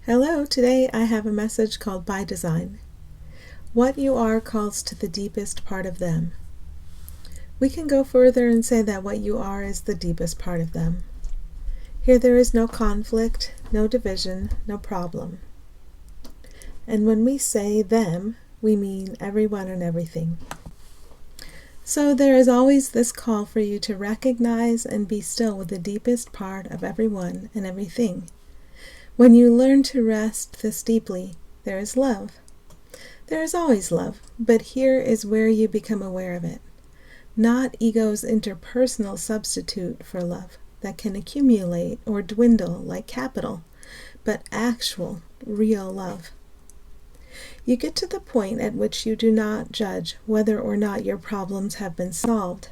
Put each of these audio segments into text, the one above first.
Hello, today I have a message called By Design. What you are calls to the deepest part of them. We can go further and say that what you are is the deepest part of them. Here there is no conflict, no division, no problem. And when we say them, we mean everyone and everything. So there is always this call for you to recognize and be still with the deepest part of everyone and everything. When you learn to rest this deeply, there is love. There is always love, but here is where you become aware of it. Not ego's interpersonal substitute for love that can accumulate or dwindle like capital, but actual, real love. You get to the point at which you do not judge whether or not your problems have been solved.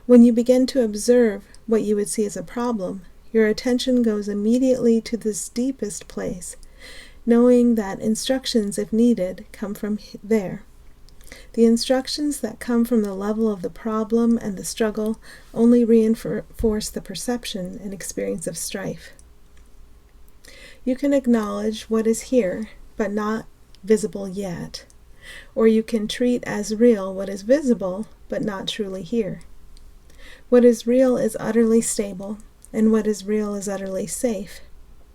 When you begin to observe what you would see as a problem, your attention goes immediately to this deepest place, knowing that instructions, if needed, come from there. The instructions that come from the level of the problem and the struggle only reinforce the perception and experience of strife. You can acknowledge what is here, but not visible yet, or you can treat as real what is visible, but not truly here. What is real is utterly stable, and what is real is utterly safe.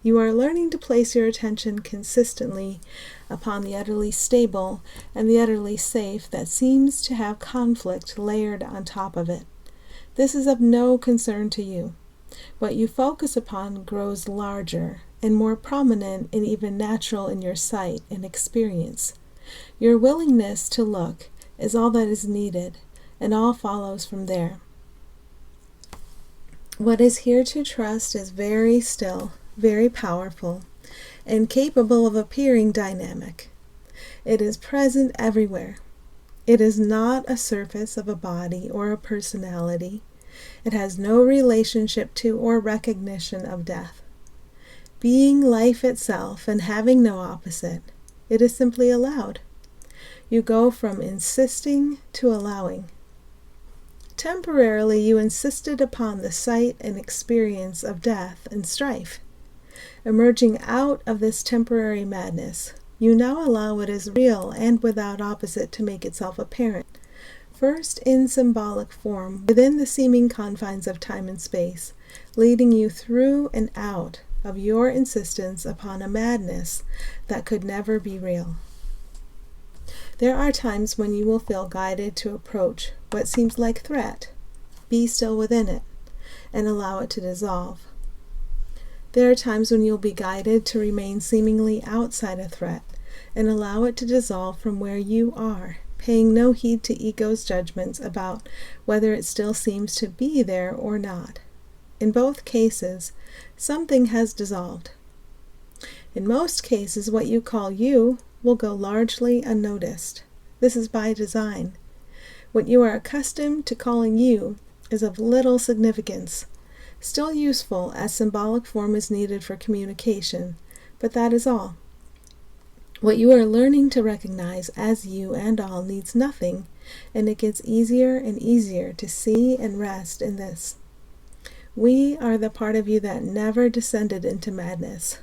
You are learning to place your attention consistently upon the utterly stable and the utterly safe that seems to have conflict layered on top of it. This is of no concern to you. What you focus upon grows larger and more prominent and even natural in your sight and experience. Your willingness to look is all that is needed, and all follows from there. What is here to trust is very still, very powerful, and capable of appearing dynamic. It is present everywhere. It is not a surface of a body or a personality. It has no relationship to or recognition of death. Being life itself and having no opposite, it is simply allowed. You go from insisting to allowing. Temporarily, you insisted upon the sight and experience of death and strife. Emerging out of this temporary madness, you now allow what is real and without opposite to make itself apparent, first in symbolic form within the seeming confines of time and space, leading you through and out of your insistence upon a madness that could never be real. There are times when you will feel guided to approach what seems like threat. Be still within it and allow it to dissolve. There are times when you'll be guided to remain seemingly outside a threat and allow it to dissolve from where you are, paying no heed to ego's judgments about whether it still seems to be there or not. In both cases, something has dissolved. In most cases, what you call you will go largely unnoticed. This is by design. What you are accustomed to calling you is of little significance, still useful as symbolic form is needed for communication, but that is all. What you are learning to recognize as you and all needs nothing, and it gets easier and easier to see and rest in this. We are the part of you that never descended into madness.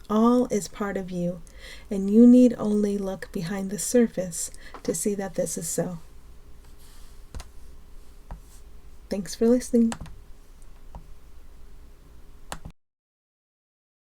All is part of you, and you need only look behind the surface to see that this is so. Thanks for listening.